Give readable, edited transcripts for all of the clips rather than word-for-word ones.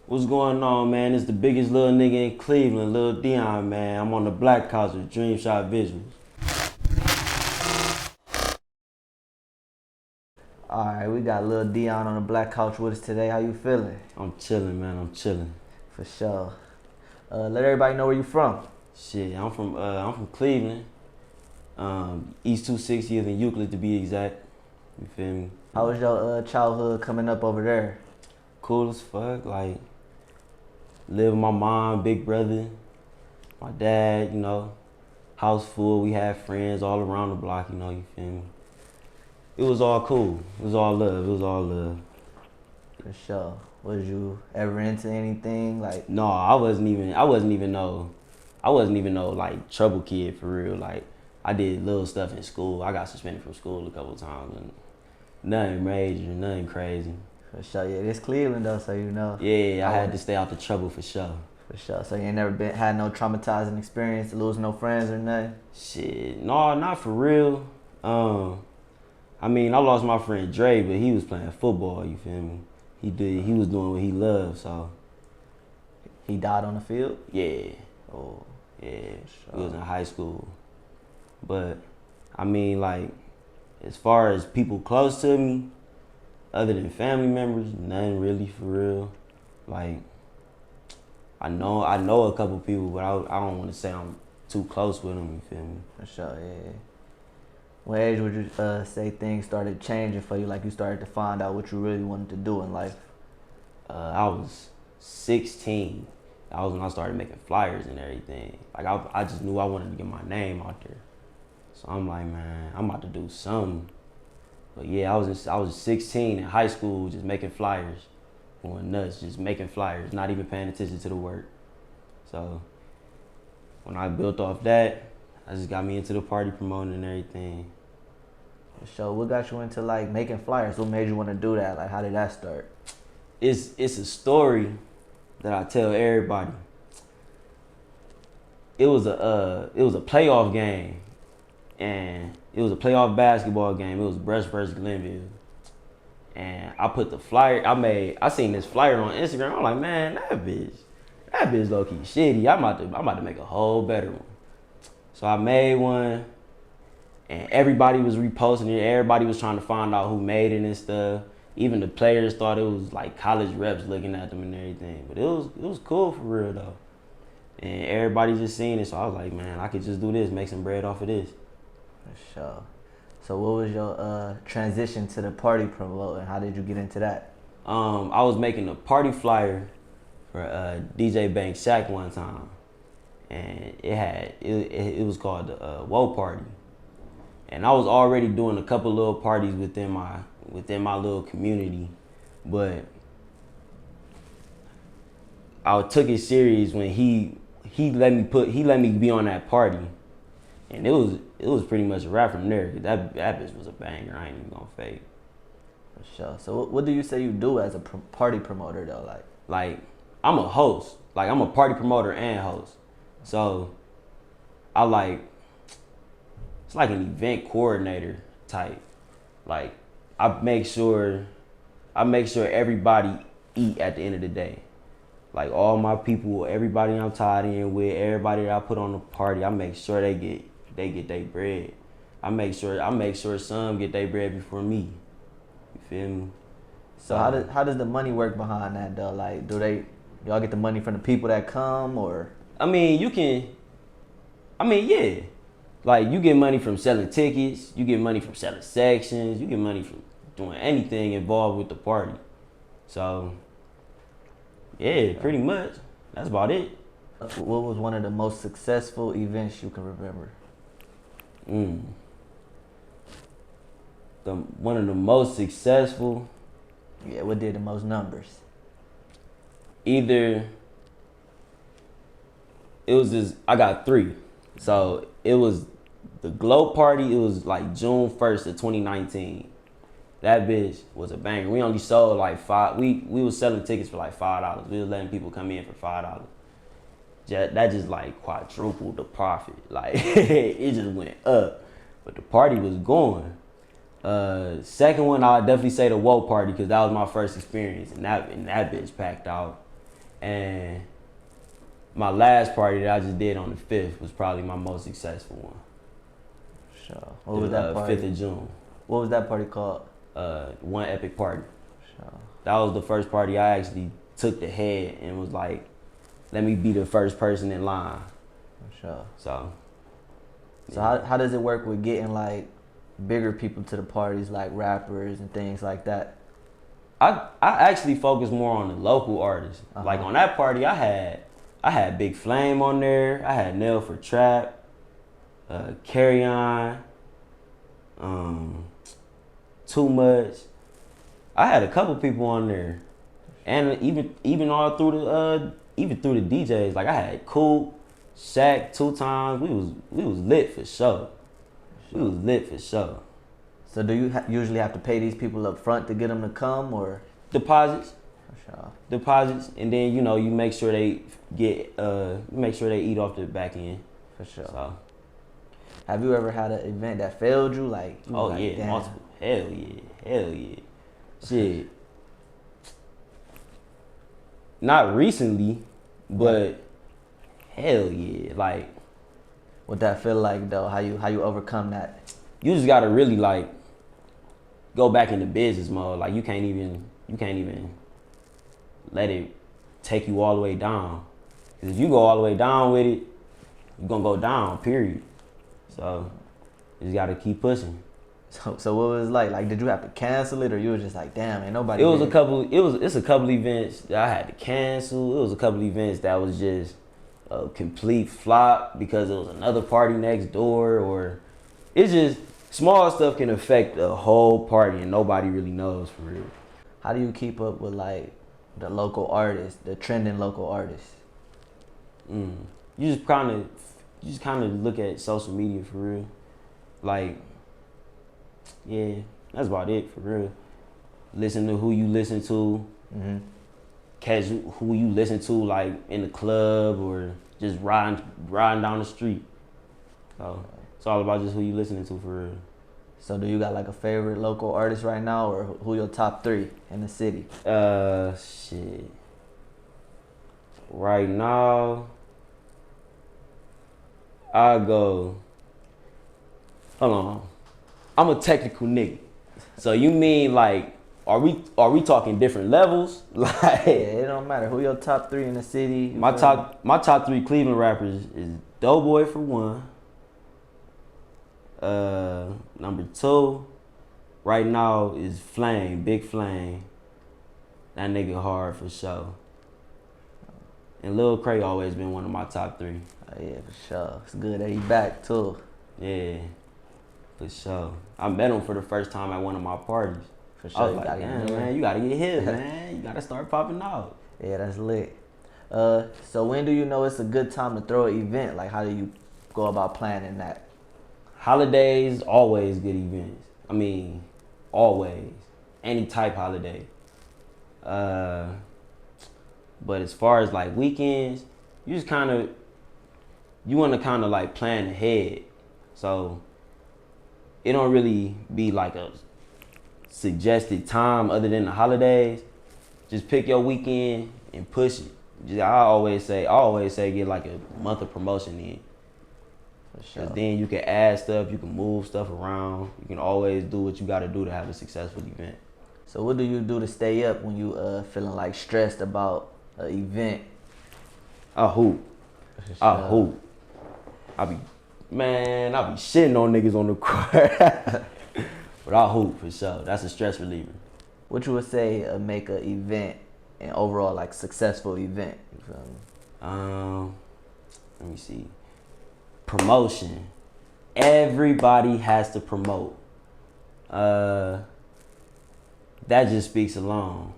What's going on, man? It's the biggest little nigga in Cleveland, Lil Deon, man. I'm on the Black Couch with Dreamshot visuals. All right, we got Lil Deon on the Black Couch with us today. How you feeling? I'm chilling, man. I'm chilling. For sure. Let everybody know where you from. Shit, I'm from Cleveland. East 260th in Euclid to be exact. You feel me? How was your childhood coming up over there? Cool as fuck. Like, live with my mom, big brother, my dad. You know, house full. We had friends all around the block. You know, you feel me? It was all cool. It was all love. It was all love. For sure. Was you ever into anything like? No, I wasn't even no like trouble kid for real. Like, I did little stuff in school. I got suspended from school a couple of times and nothing major, nothing crazy. For sure. Yeah, this Cleveland though, so you know. Yeah, I had to stay out the trouble for sure. For sure. So you ain't never had no traumatizing experience, losing no friends or nothing? Shit, no, not for real. I mean, I lost my friend Dre, but he was playing football. You feel me? He was doing what he loved. So he died on the field? Yeah. Oh, yeah. Sure. He was in high school. But I mean, like, as far as people close to me, other than family members, none really for real. Like, I know a couple people, but I don't want to say I'm too close with them. You feel me? For sure, yeah. What age would you say things started changing for you? Like you started to find out what you really wanted to do in life? I was 16. That was when I started making flyers and everything. Like I just knew I wanted to get my name out there. So I'm like, man, I'm about to do something. But yeah, I was 16 in high school, just making flyers, going nuts, just making flyers, not even paying attention to the work. So when I built off that, I just got me into the party promoting and everything. So what got you into like making flyers? What made you want to do that? Like how did that start? It's a story that I tell everybody. It was a playoff game, and it was a playoff basketball game. It was Brush versus Glenville, and I put the flyer. I seen this flyer on Instagram. I'm like, man, that bitch low key shitty. I'm about to make a whole better one. So I made one, and everybody was reposting it. Everybody was trying to find out who made it and stuff. Even the players thought it was like college reps looking at them and everything. But it was cool for real though. And everybody just seen it, so I was like, man, I could just do this, make some bread off of this. For sure. So what was your transition to the party promoting? How did you get into that? I was making a party flyer for DJ Bank Shack one time. And it was called the Woe Party, and I was already doing a couple little parties within my little community, but I took it serious when he let me be on that party, and it was pretty much a wrap from there. That bitch was a banger. I ain't even gonna fake. For sure. So what do you say you do as a party promoter though? Like I'm a host. Like I'm a party promoter and host. So it's like an event coordinator type. Like I make sure everybody eat at the end of the day. Like all my people, everybody I'm tied in with, everybody that I put on the party, I make sure they get their bread. I make sure some get their bread before me. You feel me? So how does the money work behind that though? Like y'all get the money from the people that come or? I mean, yeah. Like, you get money from selling tickets, you get money from selling sections, you get money from doing anything involved with the party. So, yeah, pretty much. That's about it. What was one of the most successful events you can remember? One of the most successful? Yeah, what did the most numbers? I got 3. So it was the Glow Party. It was like June 1st of 2019. That bitch was a banger. We only sold like 5. We was selling tickets for like $5. We was letting people come in for $5. That just like quadrupled the profit. Like it just went up. But the party was going. Second one, I'd definitely say the Woe Party because that was my first experience, and that bitch packed out. And my last party that I just did on the 5th was probably my most successful one. Sure. What was that party? 5th of June. What was that party called? One Epic Party. Sure. That was the first party I actually took the head and was like, let me be the first person in line. Sure. So how does it work with getting like bigger people to the parties, like rappers and things like that? I actually focus more on the local artists. Like on that party, I had Big Flame on there. I had Nail for Trap, Carry On, Too Much. I had a couple people on there, and even all through the DJs. Like I had Cool, Shaq 2 times. We was lit for sure. We was lit for sure. So do you usually have to pay these people up front to get them to come, or deposits? For sure. Deposits, and then you make sure they get make sure they eat off the back end. For sure. So, have you ever had an event that failed you? Like yeah, damn. multiple. Hell yeah. Shit. Not recently, but hell yeah. Like, what that feel like though? How you overcome that? You just gotta really like go back into business mode. Like you can't even let it take you all the way down. Cause if you go all the way down with it, you're gonna go down, period. So you just gotta keep pushing. So what was it like? Like, did you have to cancel it, or you was just like, damn, ain't nobody? It's a couple events that I had to cancel. It was a couple events that was just a complete flop because it was another party next door, or it's just small stuff can affect the whole party and nobody really knows for real. How do you keep up with like the local artists, the trending local artists? You just kind of look at social media for real. Like, yeah, that's about it for real. Listen to who you listen to. Catch who you listen to like in the club or just riding down the street. So it's all about just who you listening to for real. So do you got like a favorite local artist right now, or who your top 3 in the city? Shit. Right now, I go. Hold on. I'm a technical nigga. So you mean like, are we talking different levels? Like, yeah, it don't matter. Who your top 3 in the city? My top 3 Cleveland rappers is Doughboy for one. Number 2, right now is Flame, Big Flame. That nigga hard for sure. And Lil Cray always been one of my top 3. Oh yeah, for sure. It's good that he back too. Yeah, for sure. I met him for the first time at one of my parties. For sure. I was like, damn, man, you gotta get hit, man. You gotta start popping out. Yeah, that's lit. So when do you know it's a good time to throw an event? Like, how do you go about planning that? Holidays, always good events. I mean, always. Any type holiday. But as far as like weekends, you want to kind of like plan ahead. So it don't really be like a suggested time other than the holidays. Just pick your weekend and push it. I always say get like a month of promotion in. Sure. Cause then you can add stuff, you can move stuff around. You can always do what you got to do to have a successful event. So what do you do to stay up when you feeling like stressed about an event? I hoop. I be shitting on niggas on the court. But I hoop for sure. That's a stress reliever. What you would say make an event an overall like successful event? You feel me? Let me see. Promotion. Everybody has to promote. That just speaks alone.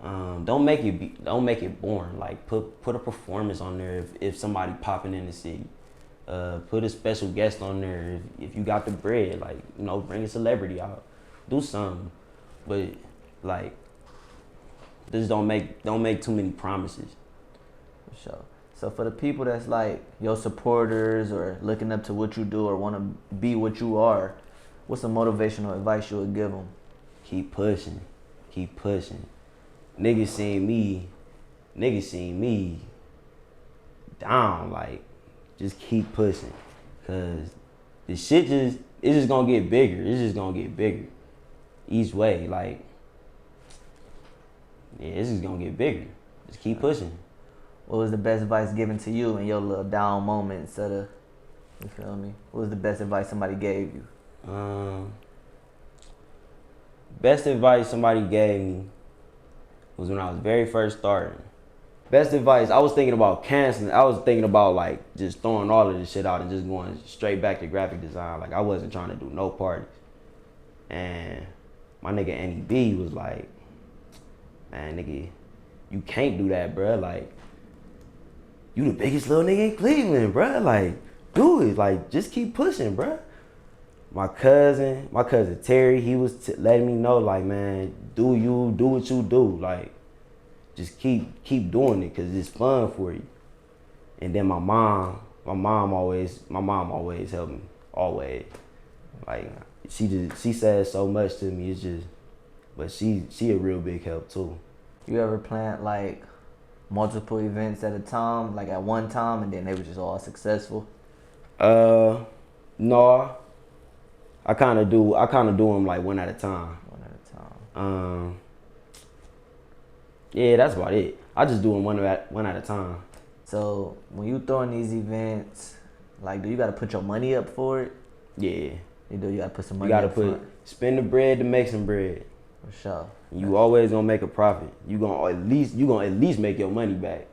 Don't make it boring. Like put a performance on there if somebody popping in the city. Put a special guest on there if you got the bread. Like, bring a celebrity out. Do something. But like, just don't make too many promises. For sure. So for the people that's like your supporters or looking up to what you do or want to be what you are, what's some motivational advice you would give them? Keep pushing. Niggas seen me niggas seen me down, like, just keep pushing. Cause the shit it's just gonna get bigger. It's just gonna get bigger. Each way, like, yeah, it's just gonna get bigger. Just keep pushing. What was the best advice given to you in your little down moment instead of, you feel me? What was the best advice somebody gave you? Best advice somebody gave me was when I was very first starting. Best advice, I was thinking about canceling. I was thinking about like just throwing all of this shit out and just going straight back to graphic design. Like I wasn't trying to do no parties. And my nigga Andy B was like, man, nigga, you can't do that, bruh. Like, you the biggest little nigga in Cleveland, bruh. Like, do it. Like, just keep pushing, bruh. My cousin Terry, he was letting me know, like, man, do what you do. Like, just keep doing it, cause it's fun for you. And then my mom always helped me, always. Like, she says so much to me. It's just, but she a real big help too. You ever planned like multiple events at a time, like at one time, and then they were just all successful? No. I kind of do them like one at a time. One at a time. Yeah, that's about it. I just do them one at a time. So when you throwing these events, like, do you gotta put your money up for it? Yeah. You do. You gotta put some money. You gotta spend the bread to make some bread. For sure. You always gonna make a profit. You gonna at least make your money back.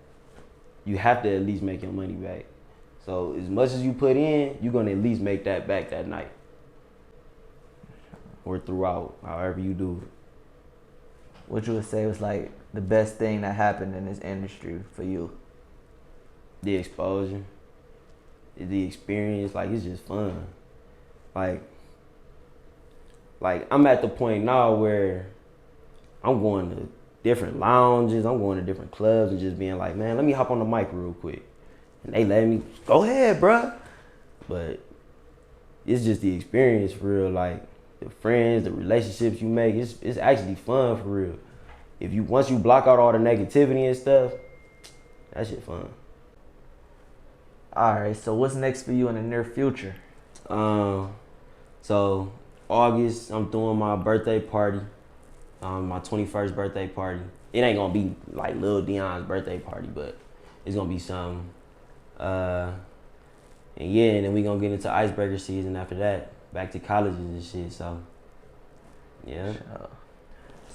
You have to at least make your money back. So as much as you put in, you're gonna at least make that back that night. Or throughout, however you do it. What you would say was like the best thing that happened in this industry for you? The exposure, the experience, like it's just fun. Like I'm at the point now where I'm going to different lounges, I'm going to different clubs and just being like, man, let me hop on the mic real quick. And they let me, go ahead, bruh. But it's just the experience for real, like the friends, the relationships you make, it's actually fun for real. Once you block out all the negativity and stuff, that shit fun. Alright, so what's next for you in the near future? So August, I'm throwing my birthday party, my 21st birthday party. It ain't gonna be like Lil Deon's birthday party, but it's gonna be something. And yeah, and then we gonna get into icebreaker season after that, back to colleges and shit. So yeah.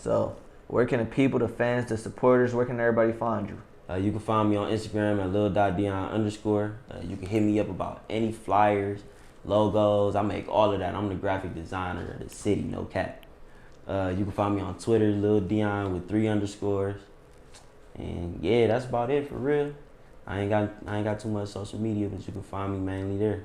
So where can the people, the fans, the supporters, where can everybody find you? You can find me on Instagram at lil.deon_. You can hit me up about any flyers, logos. I make all of that. I'm the graphic designer of the city, no cap. You can find me on Twitter, Lil Deon with 3 underscores. And yeah, that's about it for real. I ain't got too much social media, but you can find me mainly there.